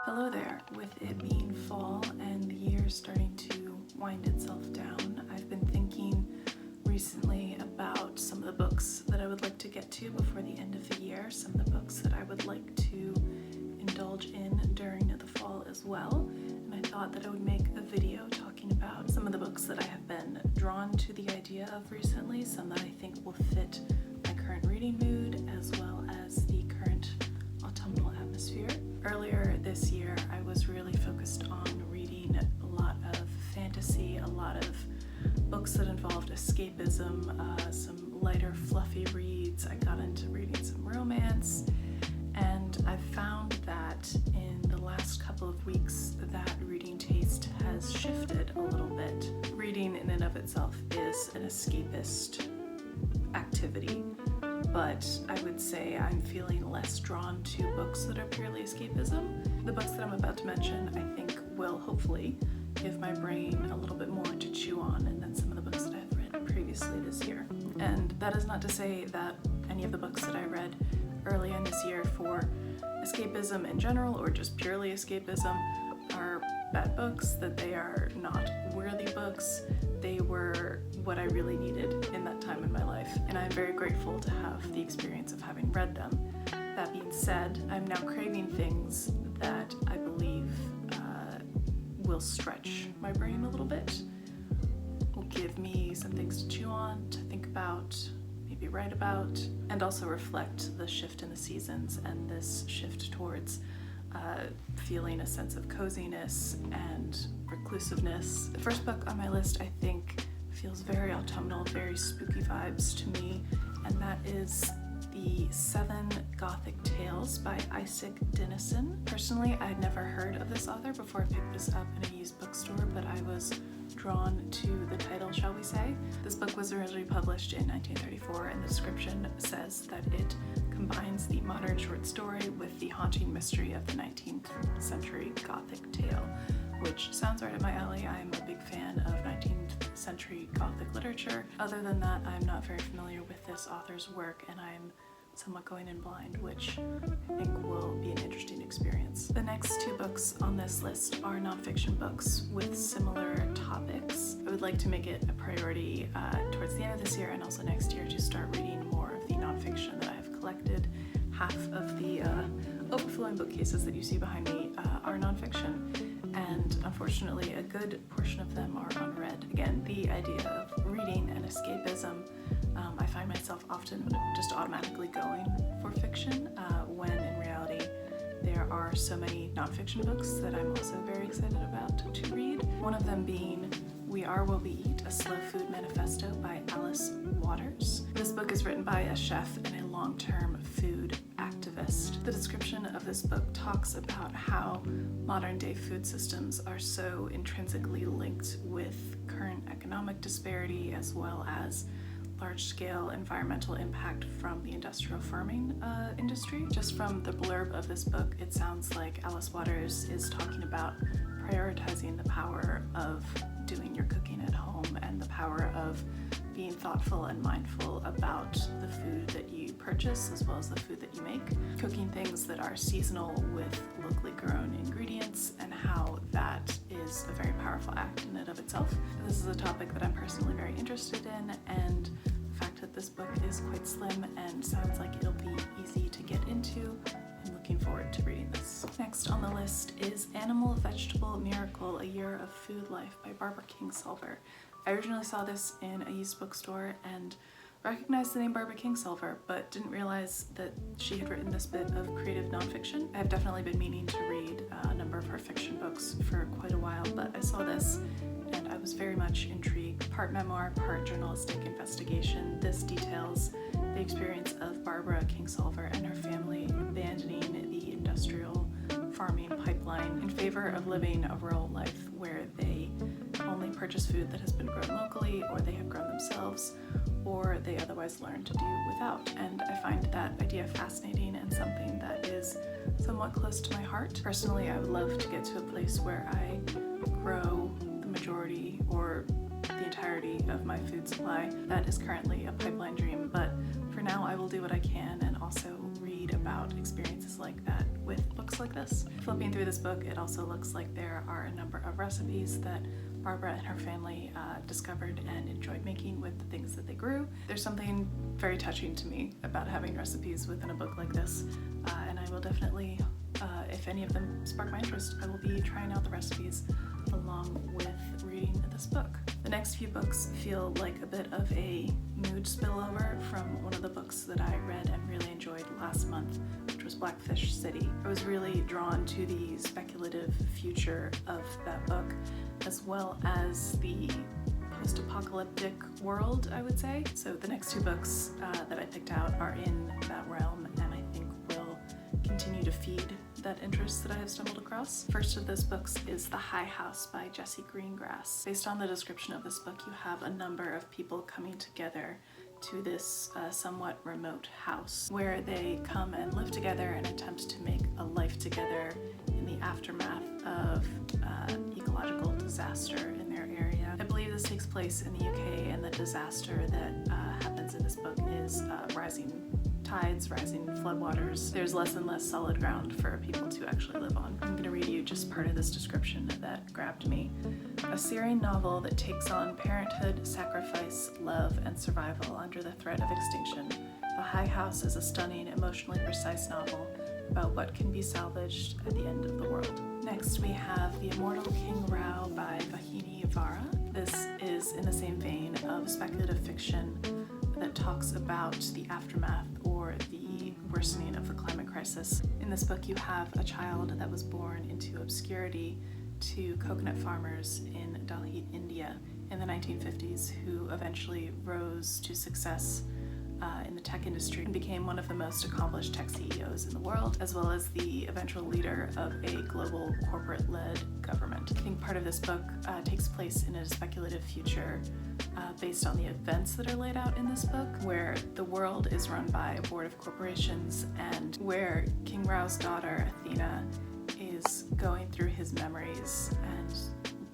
Hello there. With it being fall and the year starting to wind itself down, I've been thinking recently about some of the books that I would like to get to before the end of the year, some of the books that I would like to indulge in during the fall as well. And I thought that I would make a video talking about some of the books that I have been drawn to the idea of recently, some that I think will fit my current reading mood as well as the current autumnal atmosphere. Earlier this year, I was really focused on reading a lot of fantasy, a lot of books that involved escapism, some lighter, fluffy reads. I got into reading some romance, and I've found that in the last couple of weeks, that reading taste has shifted a little bit. Reading in and of itself is an escapist activity, but I would say I'm feeling less drawn to books that are purely escapism. The books that I'm about to mention, I think, will hopefully give my brain a little bit more to chew on than some of the books that I've read previously this year. And that is not to say that any of the books that I read early in this year for escapism in general or just purely escapism are bad books, that they are not worthy books. They were what I really needed in that time in my life, and I'm very grateful to have the experience of having read them. That being said, I'm now craving things that I believe will stretch my brain a little bit, will give me some things to chew on, to think about, maybe write about, and also reflect the shift in the seasons and this shift towards feeling a sense of coziness and reclusiveness. The first book on my list, I think, feels very autumnal, very spooky vibes to me, and that is The 7 Gothic Tales by Isaac Dinesen. Personally, I had never heard of this author before I picked this up in a used bookstore, but I was drawn to the title, shall we say. This book was originally published in 1934, and the description says that it combines the modern short story with the haunting mystery of the 19th century Gothic tale, which sounds right up my alley. I'm a big fan of 19th century Gothic literature. Other than that, I'm not very familiar with this author's work, and I'm somewhat going in blind, which I think will be an interesting experience. The next two books on this list are nonfiction books with similar topics. I would like to make it a priority towards the end of this year and also next year to start reading more of the nonfiction that I have collected. Half of the overflowing bookcases that you see behind me are nonfiction, and unfortunately a good portion of them are unread. Again, the idea of reading and escapism, I find myself often just automatically going for fiction when in reality there are so many nonfiction books that I'm also very excited about to read. One of them being We Are What We Eat, a Slow Food Manifesto by Alice Waters. This book is written by a chef and a long-term food activist. The description of this book talks about how modern-day food systems are so intrinsically linked with current economic disparity as well as large-scale environmental impact from the industrial farming industry. Just from the blurb of this book, it sounds like Alice Waters is talking about prioritizing the power of doing your cooking at home and the power of being thoughtful and mindful about the food that you purchase as well as the food that you make, cooking things that are seasonal with locally grown ingredients, and how that is a very powerful act in and of itself. This is a topic that I'm personally very interested in, and the fact that this book is quite slim and sounds like it'll be easy to get into, I'm looking forward to reading this. Next on the list is Animal Vegetable Miracle, A Year of Food Life by Barbara Kingsolver. I originally saw this in a used bookstore and recognized the name Barbara Kingsolver, but didn't realize that she had written this bit of creative nonfiction. I've definitely been meaning to read a number of her fiction books for quite a while, but I saw this and I was very much intrigued. Part memoir, part journalistic investigation. This details the experience of Barbara Kingsolver and her family abandoning the industrial farming pipeline in favor of living a rural life where they only purchase food that has been grown locally, or they have grown themselves, or they otherwise learn to do without. And I find that idea fascinating and something that is somewhat close to my heart. Personally, I would love to get to a place where I grow the majority or the entirety of my food supply. That is currently a pipeline dream, but for now I will do what I can and also read read about experiences like that with books like this. Flipping through this book, it also looks like there are a number of recipes that Barbara and her family discovered and enjoyed making with the things that they grew. There's something very touching to me about having recipes within a book like this, and I will definitely, if any of them spark my interest, I will be trying out the recipes along with reading this book. The next few books feel like a bit of a mood spillover from one of the books that I read and really enjoyed last month, which was Blackfish City. I was really drawn to the speculative future of that book, as well as the post-apocalyptic world, I would say. So the next two books that I picked out are in that realm, and I think will continue to feed that interest that I have stumbled across. First of those books is The High House by Jessie Greengrass. Based on the description of this book, you have a number of people coming together to this somewhat remote house where they come and live together and attempt to make a life together in the aftermath of ecological disaster in their area. I believe this takes place in the UK, and the disaster that happens in this book is rising tides, rising floodwaters. There's less and less solid ground for people to actually live on. I'm going to read you just part of this description that grabbed me. A Syrian novel that takes on parenthood, sacrifice, love, and survival under the threat of extinction. The High House is a stunning, emotionally precise novel about what can be salvaged at the end of the world. Next, we have The Immortal King Rao by Vahini Vara. This is in the same vein of speculative fiction that talks about the aftermath or the worsening of the climate crisis. In this book, you have a child that was born into obscurity to coconut farmers in Delhi, India in the 1950s, who eventually rose to success in the tech industry and became one of the most accomplished tech CEOs in the world, as well as the eventual leader of a global corporate-led government. I think part of this book takes place in a speculative future based on the events that are laid out in this book, where the world is run by a board of corporations and where King Rao's daughter, Athena, is going through his memories and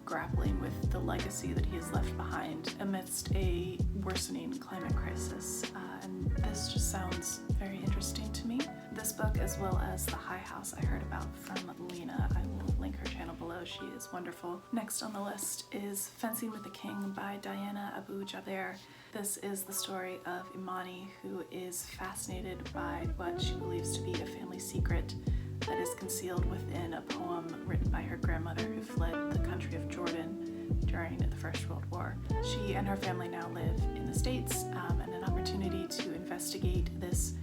grappling with the legacy that he has left behind amidst a worsening climate crisis. And this just sounds very interesting to me. This book, as well as The High House I heard about from Lena. I will link her channel below. She is wonderful. Next on the list is Fencing with the King by Diana Abu Jaber. This is the story of Imani, who is fascinated by what she believes to be a family secret that is concealed within a poem written by her grandmother who fled the country of Jordan during the First World War. She and her family now live in the States, and an opportunity to investigate this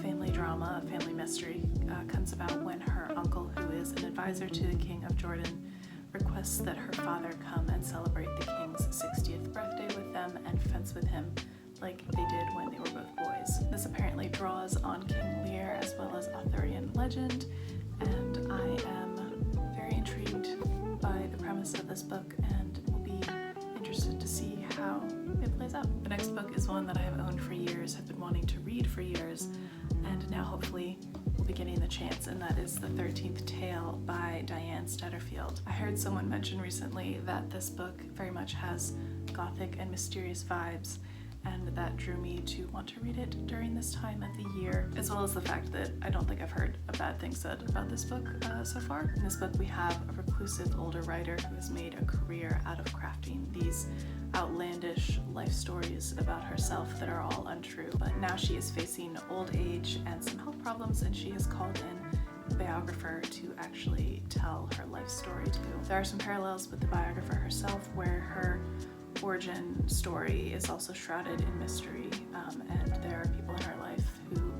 family drama, family mystery, comes about when her uncle, who is an advisor to the King of Jordan, requests that her father come and celebrate the king's 60th birthday with them and fence with him like they did when they were both boys. This apparently draws on King Lear as well as Arthurian legend, and I am very intrigued by the premise of this book and will be interested to see how it plays out. The next book is one that I have owned for years, have been wanting to read for years, and now hopefully will be getting the chance, and that is The 13th Tale by Diane Stutterfield. I heard someone mention recently that this book very much has gothic and mysterious vibes, and that drew me to want to read it during this time of the year, as well as the fact that I don't think I've heard a bad thing said about this book so far. In this book, we have a reclusive older writer who has made a career out of crafting these outlandish life stories about herself that are all untrue. But now she is facing old age and some health problems, and she has called in a biographer to actually tell her life story to. There are some parallels with the biographer herself, where her origin story is also shrouded in mystery, and there are people in her life who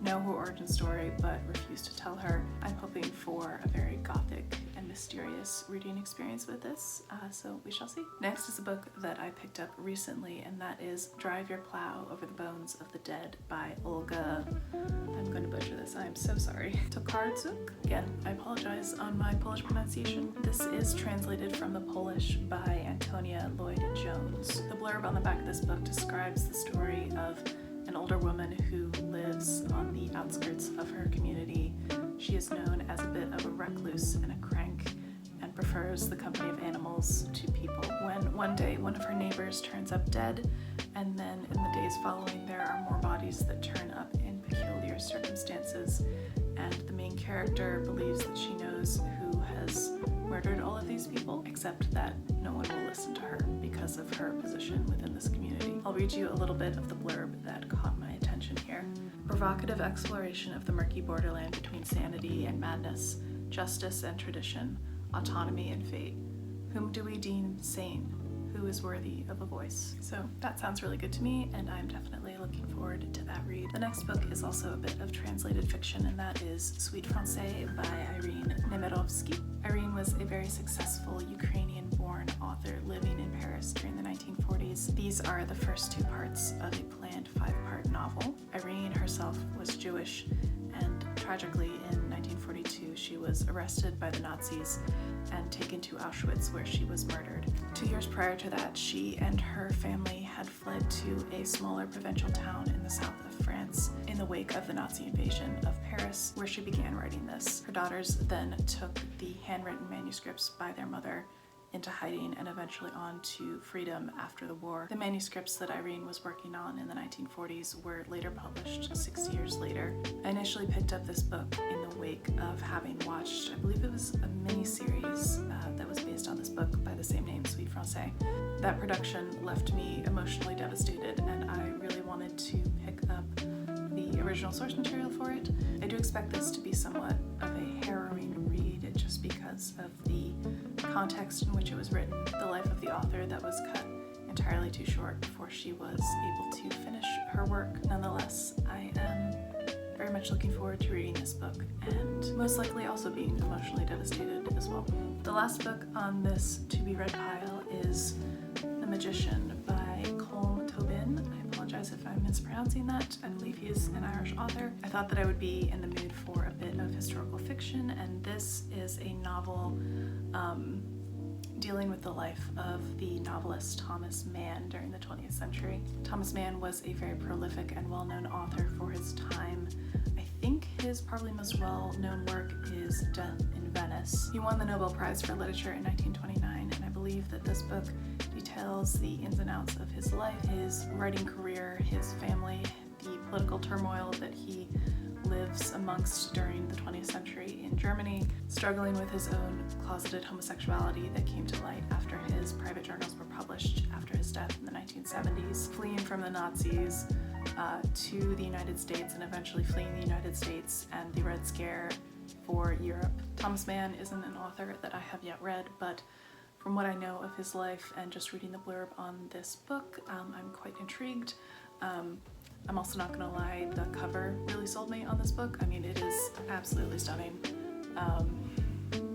know her origin story but refuse to tell her. I'm hoping for a very gothic and mysterious reading experience with this, so we shall see. Next is a book that I picked up recently, and that is Drive Your Plow Over the Bones of the Dead by Olga, I'm going to butcher this, I am so sorry, Tokarczuk. Again, I apologize on my Polish pronunciation. This is translated from the Polish by Antonia Lloyd-Jones. The blurb on the back of this book describes the story of an older woman who lives on the outskirts of her community. She is known as a bit of a recluse and a crank, and prefers the company of animals to people. When one day one of her neighbors turns up dead, and then in the days following there are more bodies that turn up in peculiar circumstances, and the main character believes that she knows who has murdered all of these people, except that no one will listen to her because of her position within this community. I'll read you a little bit of the blurb that caught my attention here. Provocative exploration of the murky borderland between sanity and madness, justice and tradition, autonomy and fate. Whom do we deem sane? Who is worthy of a voice? So that sounds really good to me, and I'm definitely looking forward to that read. The next book is also a bit of translated fiction, and that is Sweet Francaise by Irene Nemirovsky. Irene was a very successful Ukrainian-born author living in Paris during the 1940s. These are the first two parts of a planned 5-part novel. Irene herself was Jewish, and tragically in 1942 she was arrested by the Nazis and taken to Auschwitz, where she was murdered. 2 years prior to that, she and her family had fled to a smaller provincial town in the south of France in the wake of the Nazi invasion of Paris, where she began writing this. Her daughters then took the handwritten manuscripts by their mother into hiding and eventually on to freedom after the war. The manuscripts that Irene was working on in the 1940s were later published 6 years later. I initially picked up this book in the wake of having watched, I believe it was a mini-series that was based on this book by the same name, Sweet Francaise. That production left me emotionally devastated, and I really wanted to pick up the original source material for it. I do expect this to be somewhat of a harrowing read just because of the context in which it was written, the life of the author that was cut entirely too short before she was able to finish her work. Nonetheless, I am very much looking forward to reading this book, and most likely also being emotionally devastated as well. The last book on this to-be-read pile is The Magician by Colm Tobin. I apologize if I'm mispronouncing that. I believe he is an Irish author. I thought that I would be in the mood for a bit of historical fiction, and this is a novel dealing with the life of the novelist Thomas Mann during the 20th century. Thomas Mann was a very prolific and well-known author for his time. I think his probably most well-known work is Death in Venice. He won the Nobel Prize for Literature in 1929, and I believe that this book details the ins and outs of his life, his writing career, his family, the political turmoil that he lives amongst during the 20th century in Germany, struggling with his own closeted homosexuality that came to light after his private journals were published after his death in the 1970s, fleeing from the Nazis to the United States, and eventually fleeing the United States and the Red Scare for Europe. Thomas Mann isn't an author that I have yet read, but from what I know of his life and just reading the blurb on this book, I'm quite intrigued. I'm also not gonna lie, the cover really sold me on this book. I mean, it is absolutely stunning.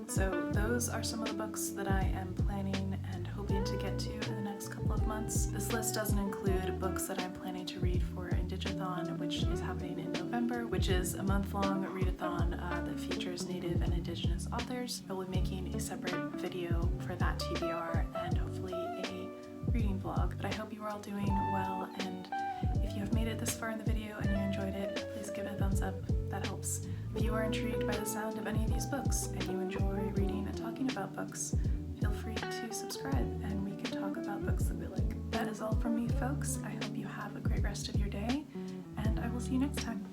So those are some of the books that I am planning and hoping to get to in the next couple of months. This list doesn't include books that I'm planning to read for Indigathon, which is happening in November, which is a month-long readathon that features Native and Indigenous authors. I will be making a separate video for that TBR and hopefully a reading vlog. But I hope you are all doing well, and if you have made it this far in the video and you enjoyed it, please give it a thumbs up. That helps. If you are intrigued by the sound of any of these books and you enjoy reading and talking about books, feel free to subscribe and we can talk about books that we like. That is all from me, folks. I hope you have a great rest of your day, and I will see you next time.